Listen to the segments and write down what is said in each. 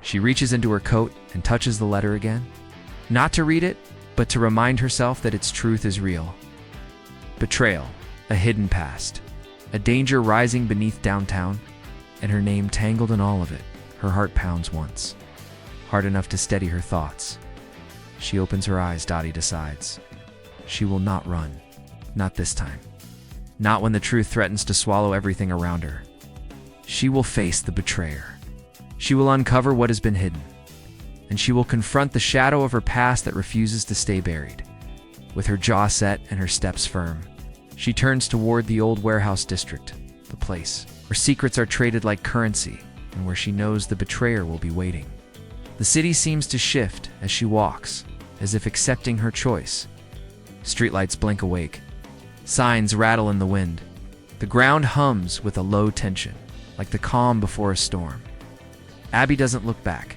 She reaches into her coat and touches the letter again. Not to read it, but to remind herself that its truth is real. Betrayal, a hidden past, a danger rising beneath downtown, and her name tangled in all of it. Her heart pounds once, hard enough to steady her thoughts. She opens her eyes. Dottie decides. She will not run. Not this time. Not when the truth threatens to swallow everything around her. She will face the betrayer. She will uncover what has been hidden. And she will confront the shadow of her past that refuses to stay buried. With her jaw set and her steps firm, she turns toward the old warehouse district, the place where secrets are traded like currency and where she knows the betrayer will be waiting. The city seems to shift as she walks, as if accepting her choice. Streetlights blink awake. Signs rattle in the wind. The ground hums with a low tension, like the calm before a storm. Abby doesn't look back.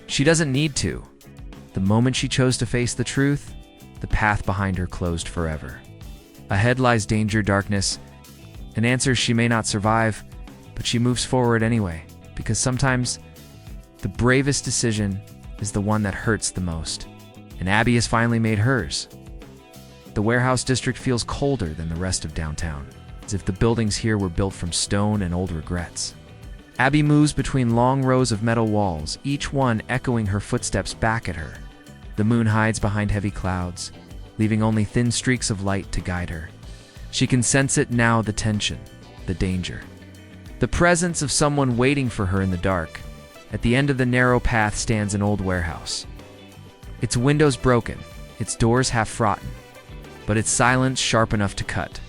She doesn't need to. The moment she chose to face the truth, the path behind her closed forever. Ahead lies danger, darkness, and answers she may not survive, but she moves forward anyway, because sometimes the bravest decision is the one that hurts the most. And Abby has finally made hers. The warehouse district feels colder than the rest of downtown, as if the buildings here were built from stone and old regrets. Abby moves between long rows of metal walls, each one echoing her footsteps back at her. The moon hides behind heavy clouds, leaving only thin streaks of light to guide her. She can sense it now, the tension, the danger. The presence of someone waiting for her in the dark. At the end of the narrow path stands an old warehouse. Its windows broken, its doors half-rotten, but its silence sharp enough to cut.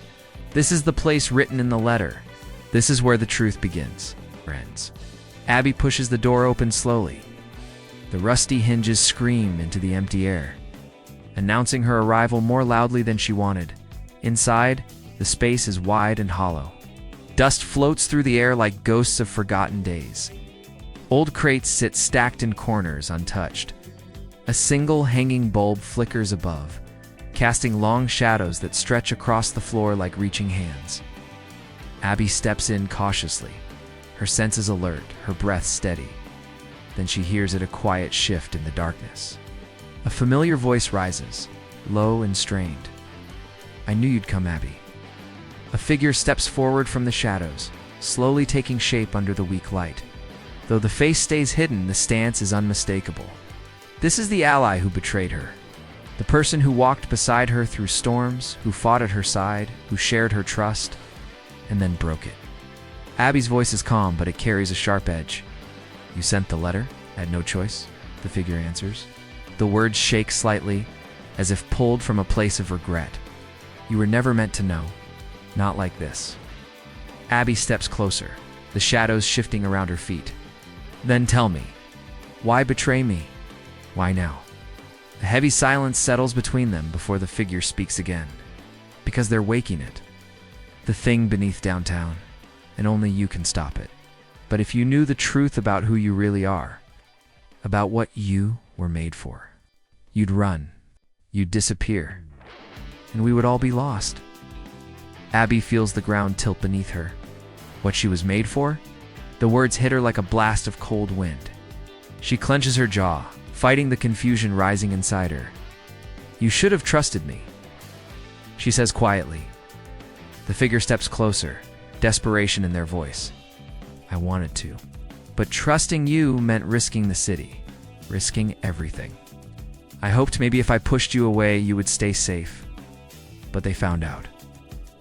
This is the place written in the letter. This is where the truth begins. Ends. Abby pushes the door open slowly. The rusty hinges scream into the empty air, announcing her arrival more loudly than she wanted. Inside, the space is wide and hollow. Dust floats through the air like ghosts of forgotten days. Old crates sit stacked in corners, untouched. A single hanging bulb flickers above, casting long shadows that stretch across the floor like reaching hands. Abby steps in cautiously, her senses alert, her breath steady. Then she hears a quiet shift in the darkness. A familiar voice rises, low and strained. "I knew you'd come, Abby." A figure steps forward from the shadows, slowly taking shape under the weak light. Though the face stays hidden, the stance is unmistakable. This is the ally who betrayed her. The person who walked beside her through storms, who fought at her side, who shared her trust, and then broke it. Abby's voice is calm, but it carries a sharp edge. "You sent the letter? I had no choice," the figure answers. The words shake slightly, as if pulled from a place of regret. "You were never meant to know. Not like this." Abby steps closer, the shadows shifting around her feet. "Then tell me, why betray me? Why now?" A heavy silence settles between them before the figure speaks again. "Because they're waking it. The thing beneath downtown, and only you can stop it. But if you knew the truth about who you really are, about what you were made for, you'd run, you'd disappear, and we would all be lost." Abby feels the ground tilt beneath her. What she was made for? The words hit her like a blast of cold wind. She clenches her jaw, fighting the confusion rising inside her. "You should have trusted me," she says quietly. The figure steps closer, desperation in their voice. "I wanted to. But trusting you meant risking the city, risking everything. I hoped maybe if I pushed you away, you would stay safe. But they found out.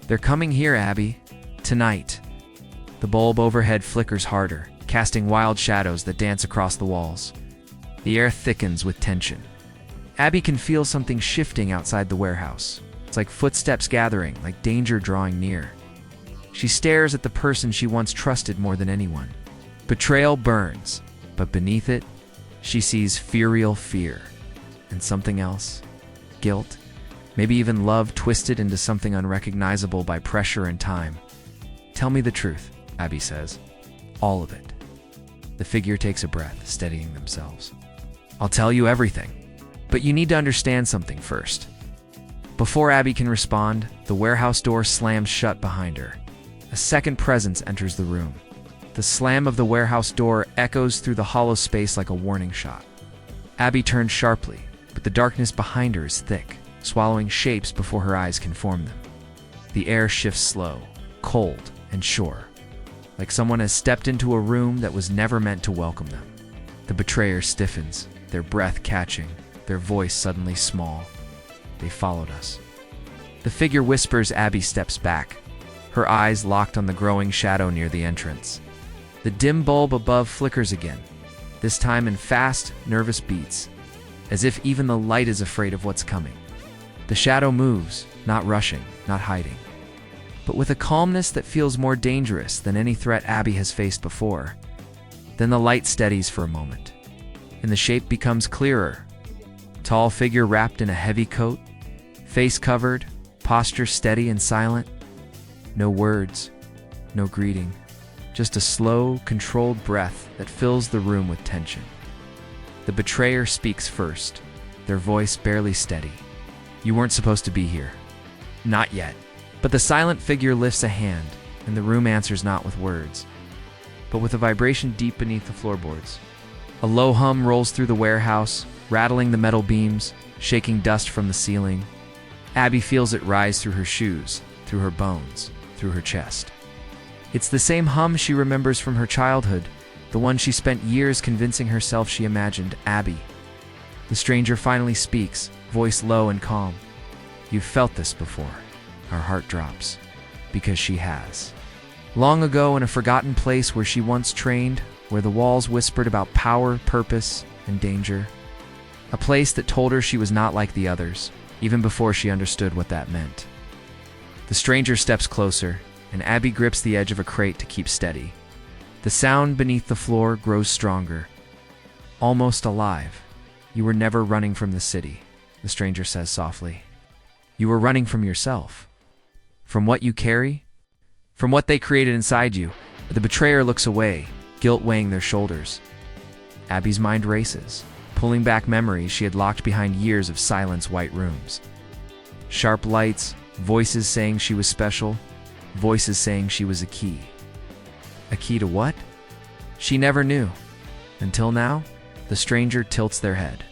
They're coming here, Abby. Tonight." The bulb overhead flickers harder, casting wild shadows that dance across the walls. The air thickens with tension. Abby can feel something shifting outside the warehouse. It's like footsteps gathering, like danger drawing near. She stares at the person she once trusted more than anyone. Betrayal burns, but beneath it, she sees furial fear. And something else. Guilt. Maybe even love twisted into something unrecognizable by pressure and time. "Tell me the truth," Abby says. "All of it." The figure takes a breath, steadying themselves. "I'll tell you everything. But you need to understand something first." Before Abby can respond, the warehouse door slams shut behind her. A second presence enters the room. The slam of the warehouse door echoes through the hollow space like a warning shot. Abby turns sharply, but the darkness behind her is thick, swallowing shapes before her eyes can form them. The air shifts slow, cold, and sure, like someone has stepped into a room that was never meant to welcome them. The betrayer stiffens, their breath catching, their voice suddenly small. They followed us. The figure whispers. Abby steps back, her eyes locked on the growing shadow near the entrance. The dim bulb above flickers again, this time in fast, nervous beats, as if even the light is afraid of what's coming. The shadow moves, not rushing, not hiding, but with a calmness that feels more dangerous than any threat Abby has faced before. Then the light steadies for a moment, and the shape becomes clearer. Tall figure wrapped in a heavy coat, face covered, posture steady and silent. No words, no greeting, just a slow, controlled breath that fills the room with tension. The betrayer speaks first, their voice barely steady. "You weren't supposed to be here." "Not yet." But the silent figure lifts a hand, and the room answers not with words, but with a vibration deep beneath the floorboards. A low hum rolls through the warehouse, rattling the metal beams, shaking dust from the ceiling. Abby feels it rise through her shoes, through her bones, through her chest. It's the same hum she remembers from her childhood, the one she spent years convincing herself she imagined. "Abby." The stranger finally speaks, voice low and calm. "You've felt this before." Our heart drops, because she has. Long ago, in a forgotten place where she once trained, where the walls whispered about power, purpose, and danger. A place that told her she was not like the others, even before she understood what that meant. The stranger steps closer, and Abby grips the edge of a crate to keep steady. The sound beneath the floor grows stronger, almost alive. "You were never running from the city," the stranger says softly. "You were running from yourself. From what you carry, from what they created inside you." The betrayer looks away, guilt weighing their shoulders. Abby's mind races, pulling back memories she had locked behind years of silence. White rooms, sharp lights, voices saying she was special, voices saying she was a key. A key to what? She never knew. Until now, the stranger tilts their head.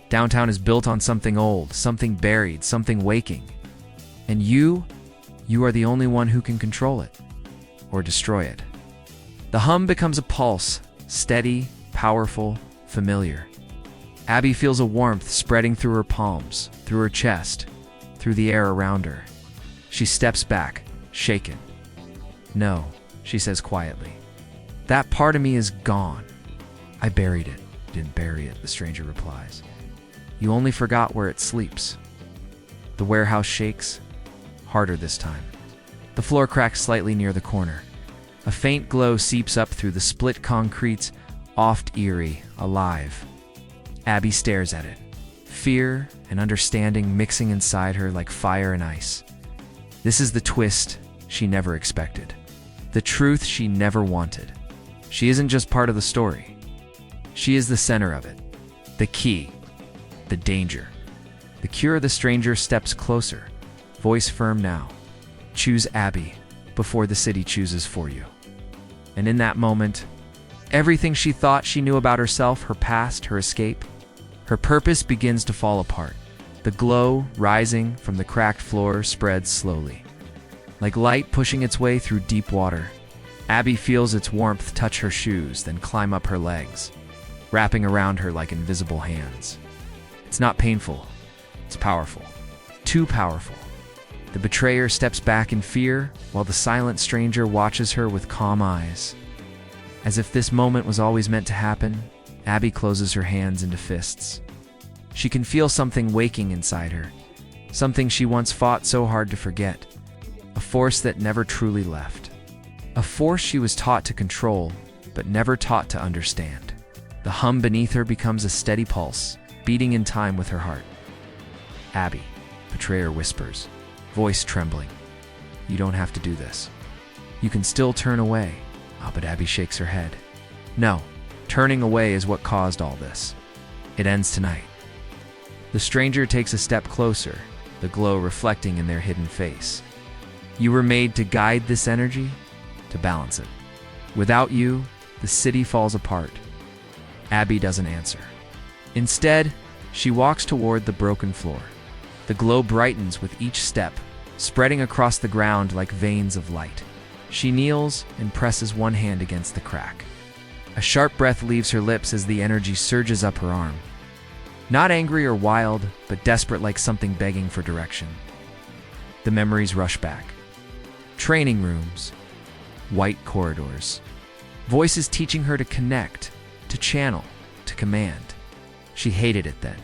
Downtown is built on something old, something buried, something waking. And you are the only one who can control it, or destroy it. The hum becomes a pulse, steady, powerful, familiar. Abby feels a warmth spreading through her palms, through her chest, through the air around her. She steps back, shaken. "No," she says quietly. "That part of me is gone. I buried it." "Didn't bury it," the stranger replies. "You only forgot where it sleeps." The warehouse shakes, harder this time. The floor cracks slightly near the corner. A faint glow seeps up through the split concretes, oft eerie, alive. Abby stares at it, fear and understanding mixing inside her like fire and ice. This is the twist she never expected, the truth she never wanted. She isn't just part of the story. She is the center of it, the key, the danger. The cure. The stranger steps closer, voice firm now. "Choose Abby before the city chooses for you." And in that moment, everything she thought she knew about herself, her past, her escape, her purpose begins to fall apart. The glow rising from the cracked floor spreads slowly, like light pushing its way through deep water. Abby feels its warmth touch her shoes, then climb up her legs, wrapping around her like invisible hands. It's not painful, it's powerful. Too powerful. The betrayer steps back in fear, while the silent stranger watches her with calm eyes. As if this moment was always meant to happen, Abby closes her hands into fists. She can feel something waking inside her, something she once fought so hard to forget, a force that never truly left. A force she was taught to control, but never taught to understand. The hum beneath her becomes a steady pulse, beating in time with her heart. "Abby," betrayer whispers, voice trembling. "You don't have to do this. You can still turn away." But Abby shakes her head. "No, turning away is what caused all this. It ends tonight." The stranger takes a step closer, the glow reflecting in their hidden face. "You were made to guide this energy, to balance it. Without you, the city falls apart. Abby doesn't answer. Instead, she walks toward the broken floor. The glow brightens with each step, spreading across the ground like veins of light. She kneels and presses one hand against the crack. A sharp breath leaves her lips as the energy surges up her arm. Not angry or wild, but desperate, like something begging for direction. The memories rush back. Training rooms, white corridors, voices teaching her to connect, to channel, to command. She hated it then.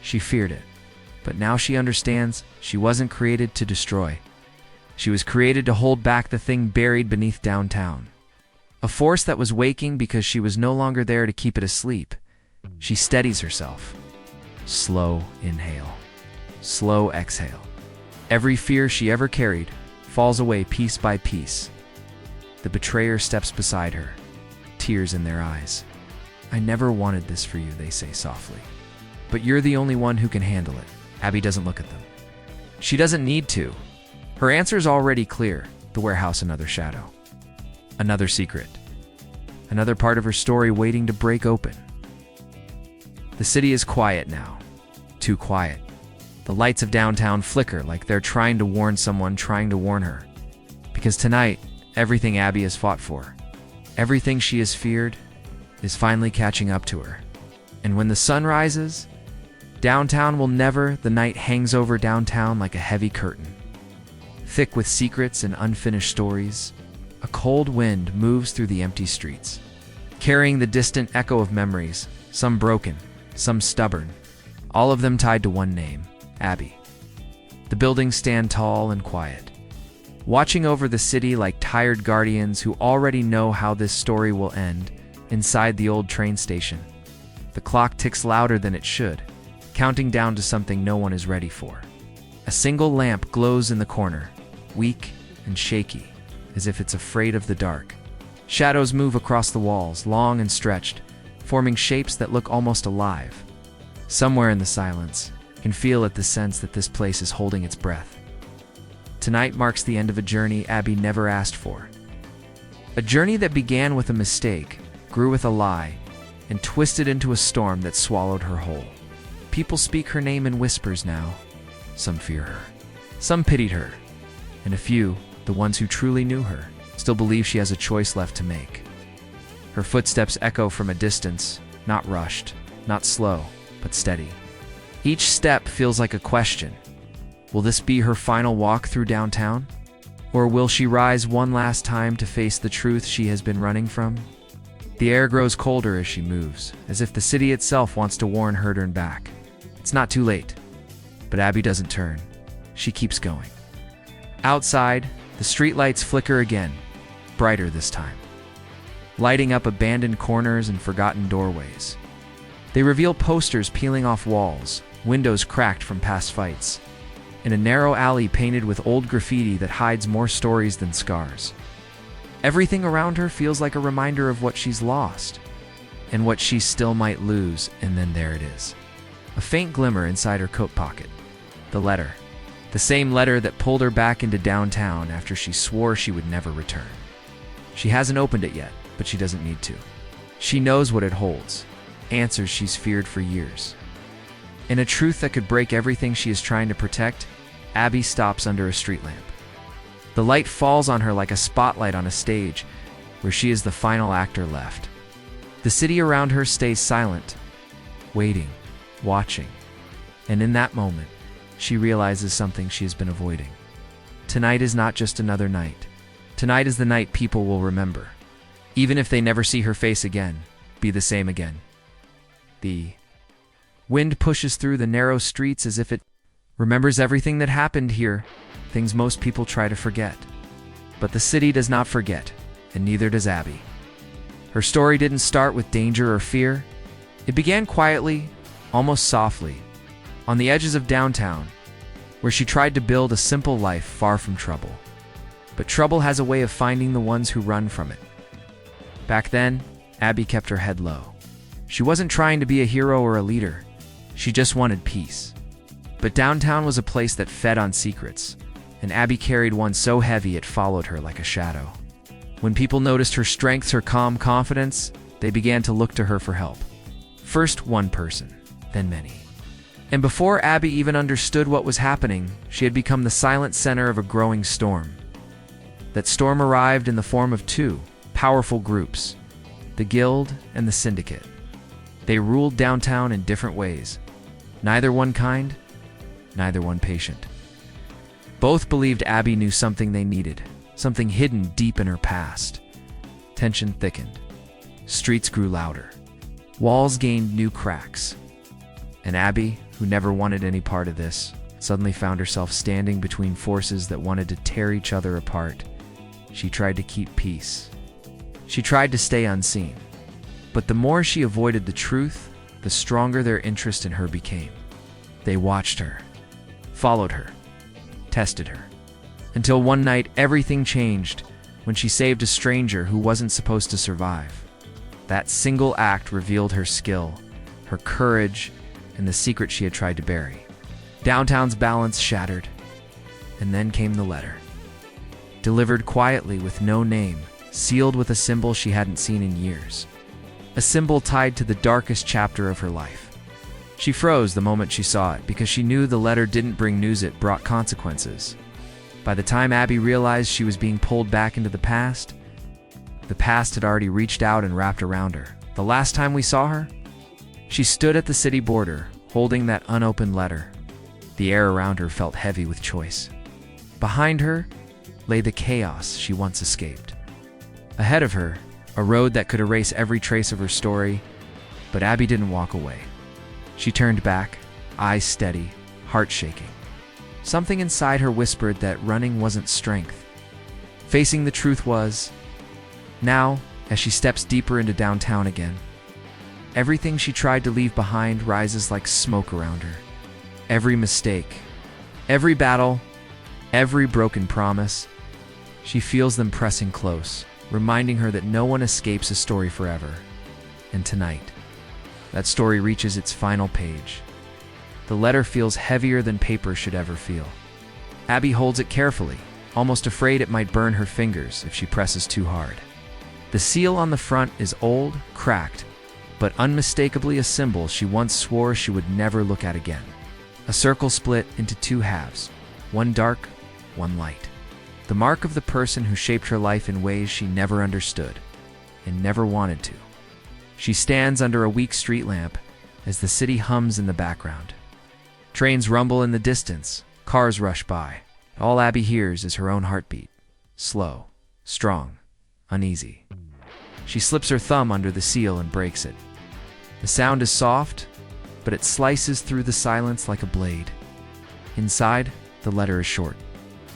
She feared it. But now she understands she wasn't created to destroy. She was created to hold back the thing buried beneath downtown. A force that was waking because she was no longer there to keep it asleep. She steadies herself. Slow inhale. Slow exhale. Every fear she ever carried falls away piece by piece. The betrayer steps beside her, tears in their eyes. "I never wanted this for you," they say softly. "But you're the only one who can handle it." Abby doesn't look at them. She doesn't need to. Her answer's already clear. The warehouse, another shadow. Another secret. Another part of her story waiting to break open. The city is quiet now. Too quiet. The lights of downtown flicker like they're trying to warn someone trying to warn her. Because tonight, everything Abby has fought for, everything she has feared, is finally catching up to her. And when the sun rises, downtown will never, the night hangs over downtown like a heavy curtain. Thick with secrets and unfinished stories, a cold wind moves through the empty streets, carrying the distant echo of memories, some broken, some stubborn, all of them tied to one name, Abby. The buildings stand tall and quiet, watching over the city like tired guardians who already know how this story will end. Inside the old train station, the clock ticks louder than it should, counting down to something no one is ready for. A single lamp glows in the corner, weak and shaky, as if it's afraid of the dark. Shadows move across the walls, long and stretched, forming shapes that look almost alive. Somewhere in the silence, you can feel the sense that this place is holding its breath. Tonight marks the end of a journey Abby never asked for. A journey that began with a mistake, grew with a lie, and twisted into a storm that swallowed her whole. People speak her name in whispers now. Some fear her. Some pitied her. And a few, the ones who truly knew her, still believe she has a choice left to make. Her footsteps echo from a distance, not rushed, not slow, but steady. Each step feels like a question. Will this be her final walk through downtown? Or will she rise one last time to face the truth she has been running from? The air grows colder as she moves, as if the city itself wants to warn her to turn back. It's not too late. But Abby doesn't turn. She keeps going. Outside, the streetlights flicker again, brighter this time, lighting up abandoned corners and forgotten doorways. They reveal posters peeling off walls, windows cracked from past fights, and a narrow alley painted with old graffiti that hides more stories than scars. Everything around her feels like a reminder of what she's lost, and what she still might lose, and then there it is. A faint glimmer inside her coat pocket. The letter. The same letter that pulled her back into downtown after she swore she would never return. She hasn't opened it yet, but she doesn't need to. She knows what it holds. Answers she's feared for years. In a truth that could break everything she is trying to protect, Abby stops under a street lamp. The light falls on her like a spotlight on a stage, where she is the final actor left. The city around her stays silent, waiting, watching. And in that moment, she realizes something she has been avoiding. Tonight is not just another night. Tonight is the night people will remember. Even if they never see her face again, be the same again. The wind pushes through the narrow streets as if it remembers everything that happened here, things most people try to forget. But the city does not forget, and neither does Abby. Her story didn't start with danger or fear. It began quietly, almost softly, on the edges of downtown, where she tried to build a simple life far from trouble. But trouble has a way of finding the ones who run from it. Back then, Abby kept her head low. She wasn't trying to be a hero or a leader. She just wanted peace. But downtown was a place that fed on secrets, and Abby carried one so heavy it followed her like a shadow. When people noticed her strength, her calm confidence, they began to look to her for help. First one person, then many. And before Abby even understood what was happening, she had become the silent center of a growing storm. That storm arrived in the form of two powerful groups, the Guild and the Syndicate. They ruled downtown in different ways, neither one kind, neither one patient. Both believed Abby knew something they needed, something hidden deep in her past. Tension thickened. Streets grew louder. Walls gained new cracks. And Abby, who never wanted any part of this, suddenly found herself standing between forces that wanted to tear each other apart. She tried to keep peace. She tried to stay unseen. But the more she avoided the truth, the stronger their interest in her became. They watched her, followed her, tested her. Until one night, everything changed when she saved a stranger who wasn't supposed to survive. That single act revealed her skill, her courage, and the secret she had tried to bury. Downtown's balance shattered, and then came the letter. Delivered quietly with no name, sealed with a symbol she hadn't seen in years. A symbol tied to the darkest chapter of her life. She froze the moment she saw it because she knew the letter didn't bring news, it brought consequences. By the time Abby realized she was being pulled back into the past had already reached out and wrapped around her. The last time we saw her, she stood at the city border, holding that unopened letter. The air around her felt heavy with choice. Behind her lay the chaos she once escaped. Ahead of her, a road that could erase every trace of her story, but Abby didn't walk away. She turned back, eyes steady, heart shaking. Something inside her whispered that running wasn't strength. Facing the truth was. Now, as she steps deeper into downtown again, everything she tried to leave behind rises like smoke around her. Every mistake, every battle, every broken promise, she feels them pressing close, reminding her that no one escapes a story forever. And tonight, that story reaches its final page. The letter feels heavier than paper should ever feel. Abby holds it carefully, almost afraid it might burn her fingers if she presses too hard. The seal on the front is old, cracked, but unmistakably a symbol she once swore she would never look at again. A circle split into two halves, one dark, one light. The mark of the person who shaped her life in ways she never understood and never wanted to. She stands under a weak street lamp as the city hums in the background. Trains rumble in the distance, cars rush by. All Abby hears is her own heartbeat. Slow, strong, uneasy. She slips her thumb under the seal and breaks it. The sound is soft, but it slices through the silence like a blade. Inside, the letter is short.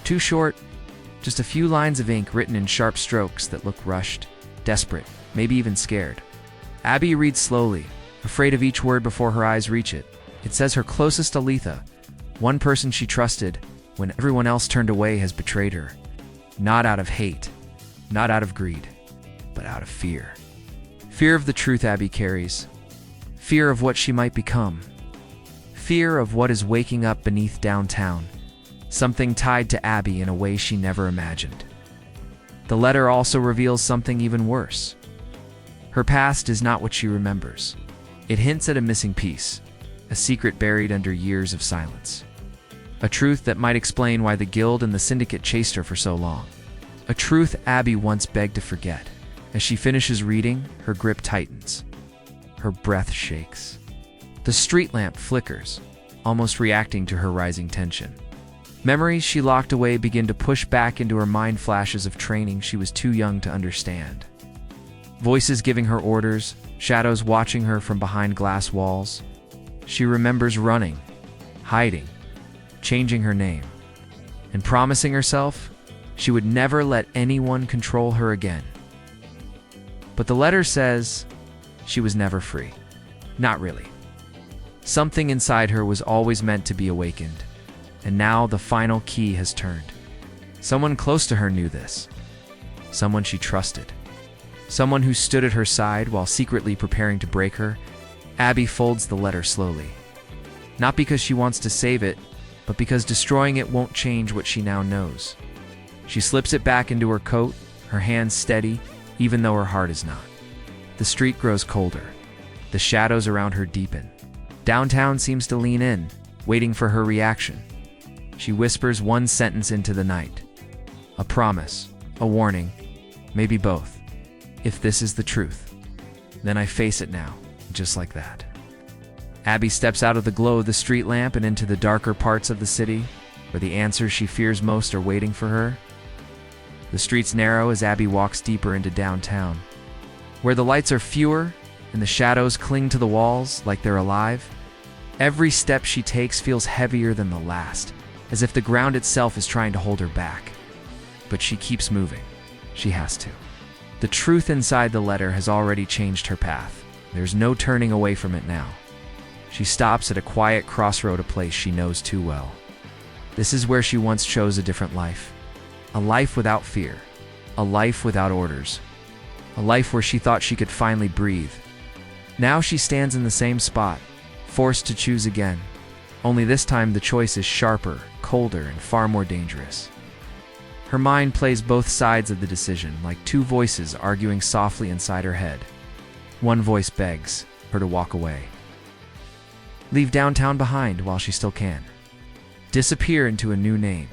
Too short, just a few lines of ink written in sharp strokes that look rushed, desperate, maybe even scared. Abby reads slowly, afraid of each word before her eyes reach it. It says her closest Aletha, one person she trusted when everyone else turned away, has betrayed her. Not out of hate, not out of greed, but out of fear. Fear of the truth Abby carries. Fear of what she might become. Fear of what is waking up beneath downtown. Something tied to Abby in a way she never imagined. The letter also reveals something even worse. Her past is not what she remembers. It hints at a missing piece, a secret buried under years of silence. A truth that might explain why the Guild and the Syndicate chased her for so long. A truth Abby once begged to forget. As she finishes reading, her grip tightens. Her breath shakes. The street lamp flickers, almost reacting to her rising tension. Memories she locked away begin to push back into her mind, flashes of training she was too young to understand. Voices giving her orders, shadows watching her from behind glass walls. She remembers running, hiding, changing her name, and promising herself she would never let anyone control her again. But the letter says she was never free. Not really. Something inside her was always meant to be awakened, and now the final key has turned. Someone close to her knew this. Someone she trusted. Someone who stood at her side while secretly preparing to break her. Abby folds the letter slowly. Not because she wants to save it, but because destroying it won't change what she now knows. She slips it back into her coat, her hands steady, even though her heart is not. The street grows colder. The shadows around her deepen. Downtown seems to lean in, waiting for her reaction. She whispers one sentence into the night. A promise, a warning, maybe both. If this is the truth, then I face it now, just like that. Abby steps out of the glow of the street lamp and into the darker parts of the city, where the answers she fears most are waiting for her. The streets narrow as Abby walks deeper into downtown, where the lights are fewer and the shadows cling to the walls like they're alive. Every step she takes feels heavier than the last, as if the ground itself is trying to hold her back. But she keeps moving. She has to. The truth inside the letter has already changed her path. There's no turning away from it now. She stops at a quiet crossroad, a place she knows too well. This is where she once chose a different life. A life without fear. A life without orders. A life where she thought she could finally breathe. Now she stands in the same spot, forced to choose again. Only this time the choice is sharper, colder, and far more dangerous. Her mind plays both sides of the decision, like two voices arguing softly inside her head. One voice begs her to walk away. Leave downtown behind while she still can. Disappear into a new name,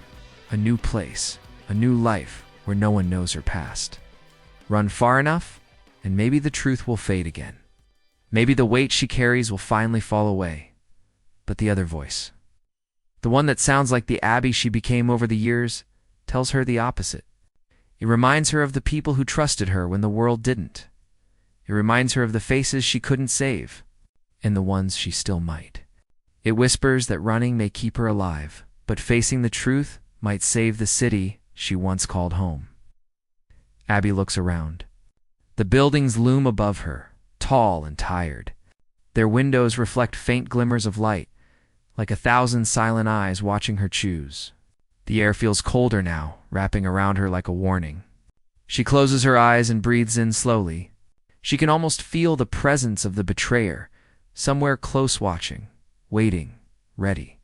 a new place, a new life where no one knows her past. Run far enough, and maybe the truth will fade again. Maybe the weight she carries will finally fall away. But the other voice, the one that sounds like the Abby she became over the years, tells her the opposite. It reminds her of the people who trusted her when the world didn't. It reminds her of the faces she couldn't save, and the ones she still might. It whispers that running may keep her alive, but facing the truth might save the city she once called home. Abby looks around. The buildings loom above her, tall and tired. Their windows reflect faint glimmers of light, like 1,000 silent eyes watching her choose. The air feels colder now, wrapping around her like a warning. She closes her eyes and breathes in slowly. She can almost feel the presence of the betrayer, somewhere close watching, waiting, ready.